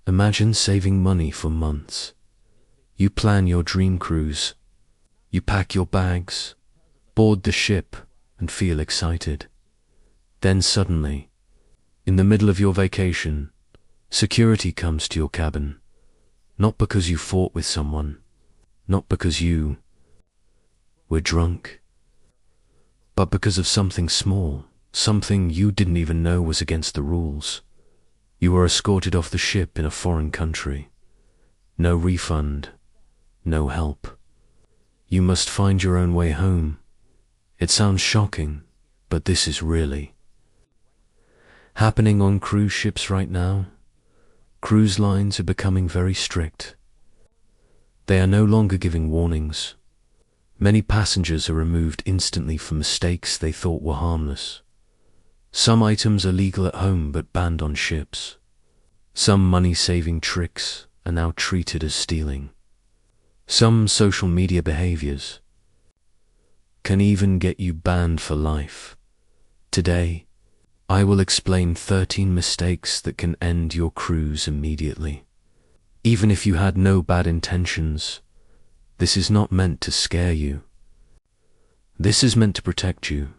Imagine saving money for months. You plan your dream cruise. You pack your bags, board the ship, and feel excited. Then suddenly, in the middle of your vacation, security comes to your cabin. Not because you fought with someone, not because you were drunk, but because of something small, something you didn't even know was against the rules. You were escorted off the ship in a foreign country. No refund, no help. You must find your own way home. It sounds shocking, but this is really happening on cruise ships right now. Cruise lines are becoming very strict. They are no longer giving warnings. Many passengers are removed instantly for mistakes they thought were harmless. Some items are legal at home but banned on ships. Some money-saving tricks are now treated as stealing. Some social media behaviors can even get you banned for life. Today, I will explain 13 mistakes that can end your cruise immediately. Even if you had no bad intentions, this is not meant to scare you. This is meant to protect you.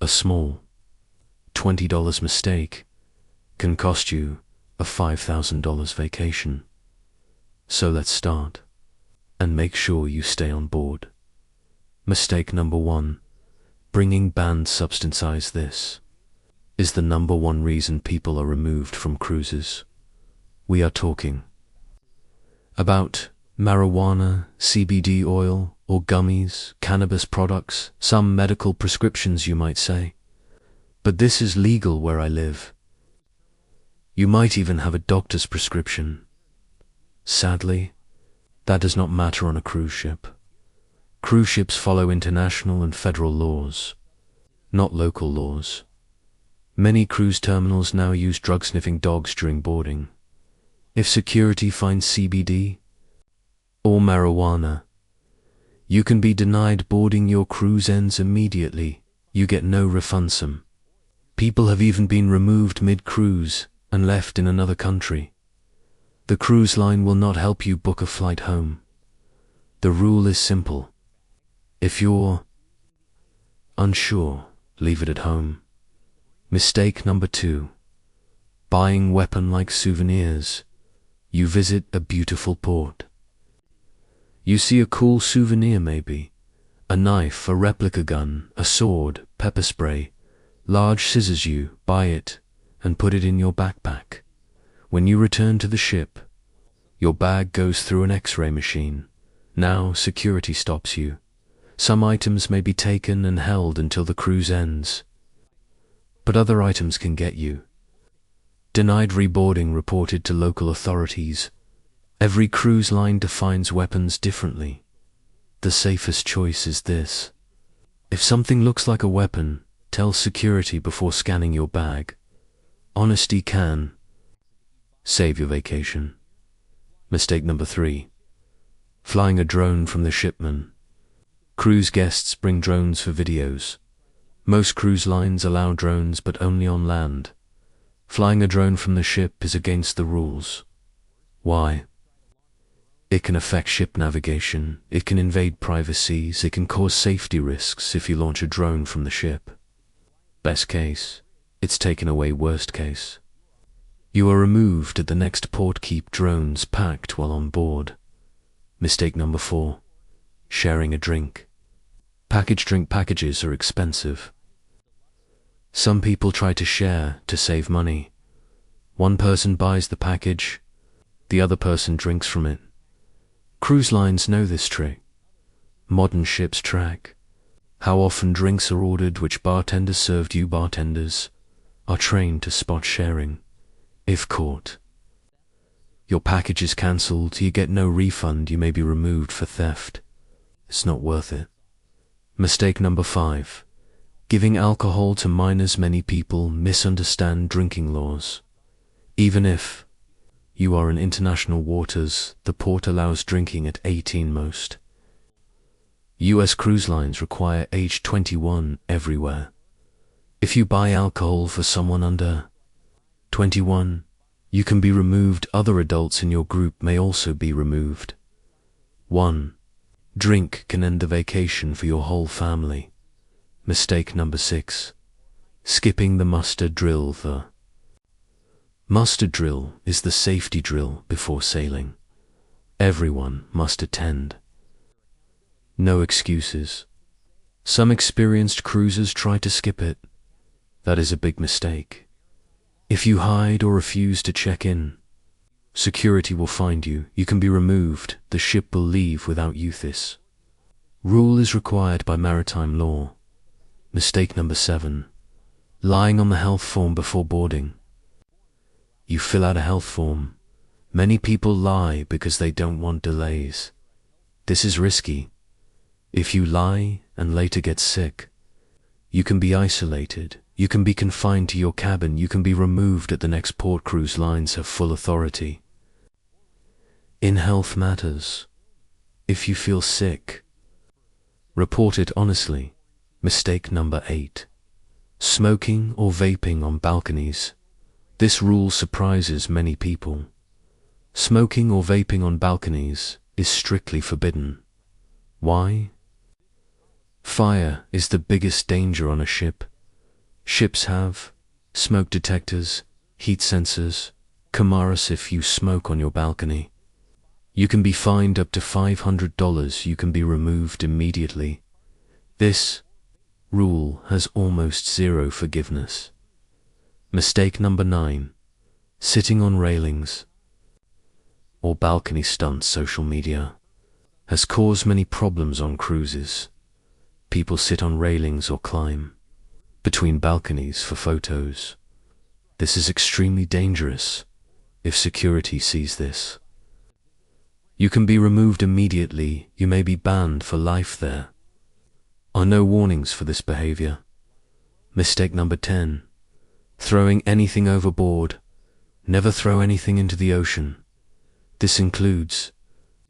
A small $20 mistake can cost you a $5,000 vacation. So let's start, and make sure you stay on board. Mistake number 1, bringing banned substances. This is the number one reason people are removed from cruises. We are talking about marijuana, CBD oil, or gummies, cannabis products, some medical prescriptions you might say. But this is legal where I live. You might even have a doctor's prescription. Sadly, that does not matter on a cruise ship. Cruise ships follow international and federal laws, not local laws. Many cruise terminals now use drug-sniffing dogs during boarding. If security finds CBD or marijuana, you can be denied boarding. Your cruise ends immediately. You get no refund. Some people have even been removed mid-cruise and left in another country. The cruise line will not help you book a flight home. The rule is simple. If you're unsure, leave it at home. Mistake number 2, buying weapon-like souvenirs. You visit a beautiful port. You see a cool souvenir, maybe a knife, a replica gun, a sword, pepper spray, large scissors. You buy it and put it in your backpack. When you return to the ship, your bag goes through an X-ray machine. Now security stops you. Some items may be taken and held until the cruise ends, but other items can get you denied reboarding, reported to local authorities. Every cruise line defines weapons differently. The safest choice is this. If something looks like a weapon, tell security before scanning your bag. Honesty can save your vacation. Mistake number 3, flying a drone from the shipman. Cruise guests bring drones for videos. Most cruise lines allow drones, but only on land. Flying a drone from the ship is against the rules. Why? It can affect ship navigation, it can invade privacies, it can cause safety risks if you launch a drone from the ship. Best case, it's taken away. Worst case, you are removed at the next port. Keep drones packed while on board. Mistake number 4, sharing a drink. Packaged drink packages are expensive. Some people try to share to save money. One person buys the package, the other person drinks from it. Cruise lines know this trick. Modern ships track how often drinks are ordered, which bartenders served. You bartenders are trained to spot sharing. If caught, your package is cancelled, you get no refund, you may be removed for theft. It's not worth it. Mistake number 5, giving alcohol to minors. Many people misunderstand drinking laws. Even if you are in international waters, the port allows drinking at 18 most. US cruise lines require age 21 everywhere. If you buy alcohol for someone under 21, You can be removed. Other adults in your group may also be removed. 1. Drink can end the vacation for your whole family. Mistake number 6. Skipping the muster drill. The muster drill is the safety drill before sailing. Everyone must attend. No excuses. Some experienced cruisers try to skip it. That is a big mistake. If you hide or refuse to check in, security will find you. You can be removed. The ship will leave without you. This rule is required by maritime law. Mistake number 7. Lying on the health form before boarding. You fill out a health form. Many people lie because they don't want delays. This is risky. If you lie and later get sick, you can be isolated. You can be confined to your cabin. You can be removed at the next port. Cruise lines have full authority in health matters. If you feel sick, report it honestly. Mistake number 8. Smoking or vaping on balconies. This rule surprises many people. Smoking or vaping on balconies is strictly forbidden. Why? Fire is the biggest danger on a ship. Ships have smoke detectors, heat sensors, cameras. If you smoke on your balcony, you can be fined up to $500. You can be removed immediately. This rule has almost zero forgiveness. Mistake number 9. Sitting on railings or balcony stunts. Social media has caused many problems on cruises. People sit on railings or climb between balconies for photos. This is extremely dangerous. If security sees this, you can be removed immediately. You may be banned for life. There are no warnings for this behavior. Mistake number 10. Throwing anything overboard. Never throw anything into the ocean. This includes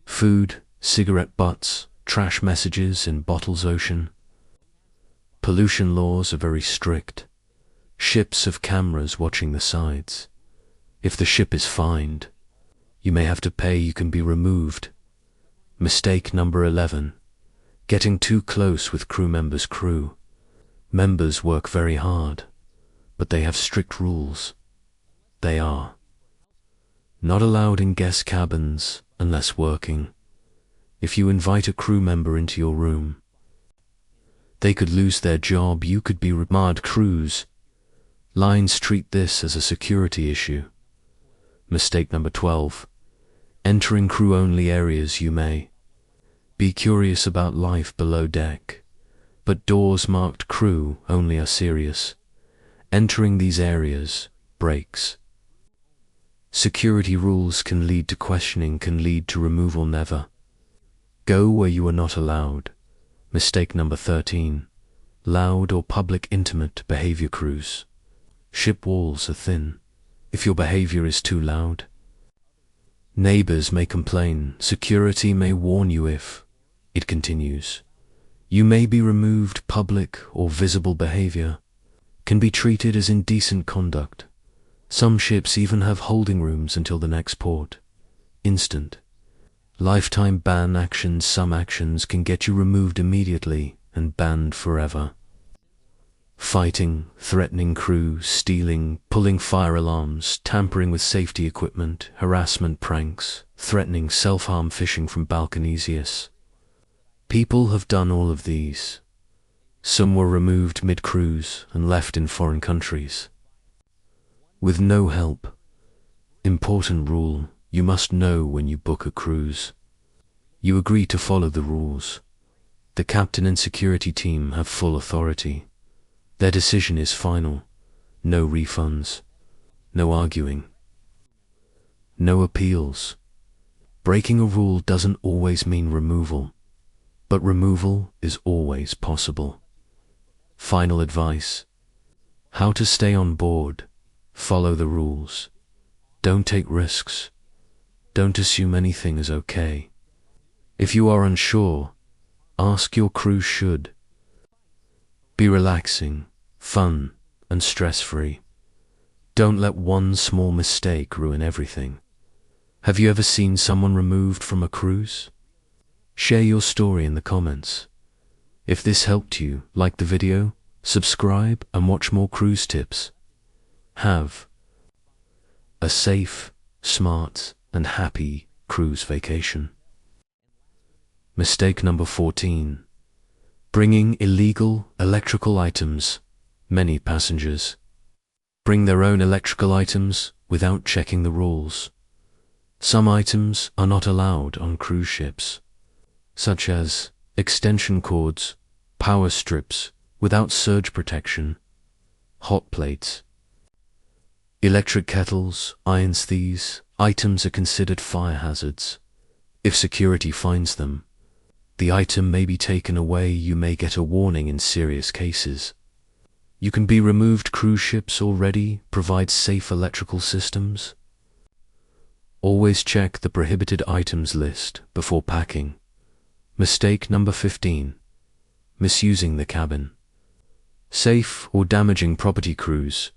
food, cigarette butts, trash messages in bottles. Ocean pollution laws are very strict. Ships have cameras watching the sides. If the ship is fined, you may have to pay. You can be removed. Mistake number 11. Getting too close with crew members. Crew members work very hard, but they have strict rules. They are not allowed in guest cabins unless working. If you invite a crew member into your room, they could lose their job. You could be removed. Cruise lines treat this as a security issue. Mistake number 12. Entering crew-only areas. You may be curious about life below deck, but doors marked crew only are serious. Entering these areas breaks security rules, can lead to questioning, can lead to removal. Never go where you are not allowed. Mistake number 13. Loud or public intimate behavior. Cruise ship walls are thin. If your behavior is too loud, neighbors may complain. Security may warn you. If it continues, you may be removed. Public or visible behavior can be treated as indecent conduct. Some ships even have holding rooms until the next port. Instant lifetime ban actions. Some actions can get you removed immediately and banned forever. Fighting, threatening crew, stealing, pulling fire alarms, tampering with safety equipment, harassment, pranks, threatening, self-harm, fishing from balconies. Yes, people have done all of these. Some were removed mid-cruise and left in foreign countries with no help. Important rule: you must know when you book a cruise. You agree to follow the rules. The captain and security team have full authority. Their decision is final. No refunds, no arguing, no appeals. Breaking a rule doesn't always mean removal, but removal is always possible. Final advice: how to stay on board. Follow the rules. Don't take risks. Don't assume anything is okay. If you are unsure, ask your crew. Should be relaxing, fun, and stress-free. Don't let one small mistake ruin everything. Have you ever seen someone removed from a cruise? Share your story in the comments. If this helped you, like the video, subscribe and watch more cruise tips. Have a safe, smart, and happy cruise vacation. Mistake number 14. Bringing illegal electrical items. Many passengers bring their own electrical items without checking the rules. Some items are not allowed on cruise ships, such as extension cords, power strips without surge protection, hot plates, electric kettles, irons. These items are considered fire hazards. If security finds them, the item may be taken away. You may get a warning in serious cases. You can be removed. Cruise ships already provide safe electrical systems. Always check the prohibited items list before packing. Mistake number 15. Misusing the cabin. Safe or damaging property. Cruise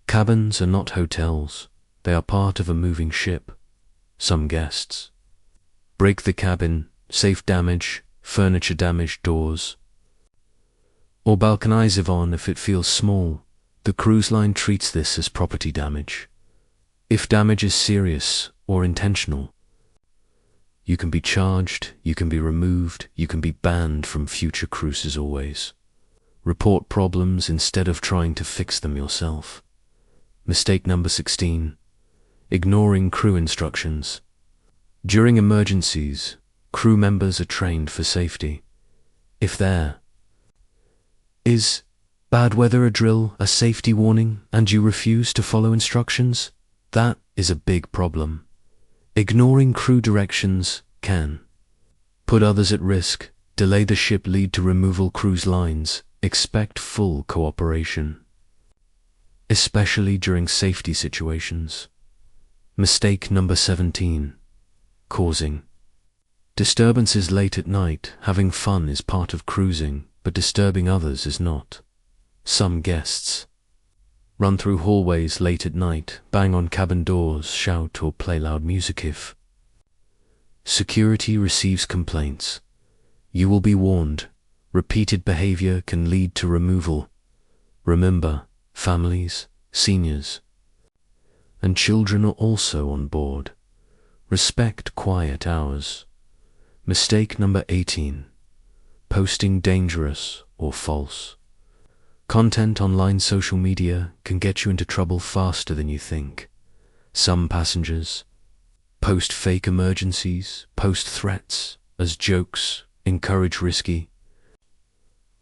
cabins are not hotels. They are part of a moving ship. Some guests break the cabin, safe damage, furniture damage, doors, or balconies. Even if it feels small, the cruise line treats this as property damage. If damage is serious or intentional, you can be charged, you can be removed, you can be banned from future cruises. Always report problems instead of trying to fix them yourself. Mistake number 16. Ignoring crew instructions. During emergencies, crew members are trained for safety. If there is bad weather, a drill, a safety warning, and you refuse to follow instructions, that is a big problem. Ignoring crew directions can put others at risk, delay the ship, lead to removal. Cruise lines expect full cooperation, especially during safety situations. Mistake number 17. Causing disturbances late at night. Having fun is part of cruising, but disturbing others is not. Some guests run through hallways late at night, bang on cabin doors, shout or play loud music. If security receives complaints, you will be warned. Repeated behavior can lead to removal. Remember, families, seniors, and children are also on board. Respect quiet hours. Mistake number 18. Posting dangerous or false content online. Social media can get you into trouble faster than you think. Some passengers post fake emergencies, post threats as jokes, encourage risky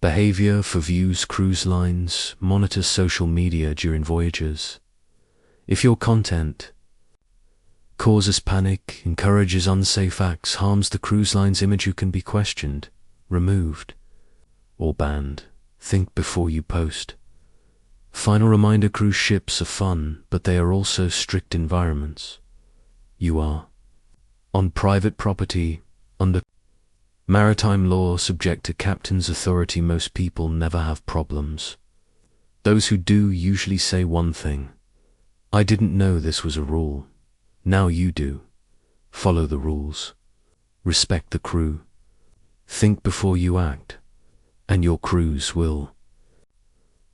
behavior for views. Cruise lines monitor social media during voyages. If your content causes panic, encourages unsafe acts, harms the cruise line's image, you can be questioned, removed, or banned. Think before you post. Final reminder: cruise ships are fun, but they are also strict environments. You are on private property, under maritime law, subject to captain's authority. Most people never have problems. Those who do usually say one thing: I didn't know this was a rule. Now you do. Follow the rules. Respect the crew. Think before you act, and your cruise will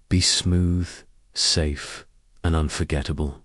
be smooth, safe, and unforgettable.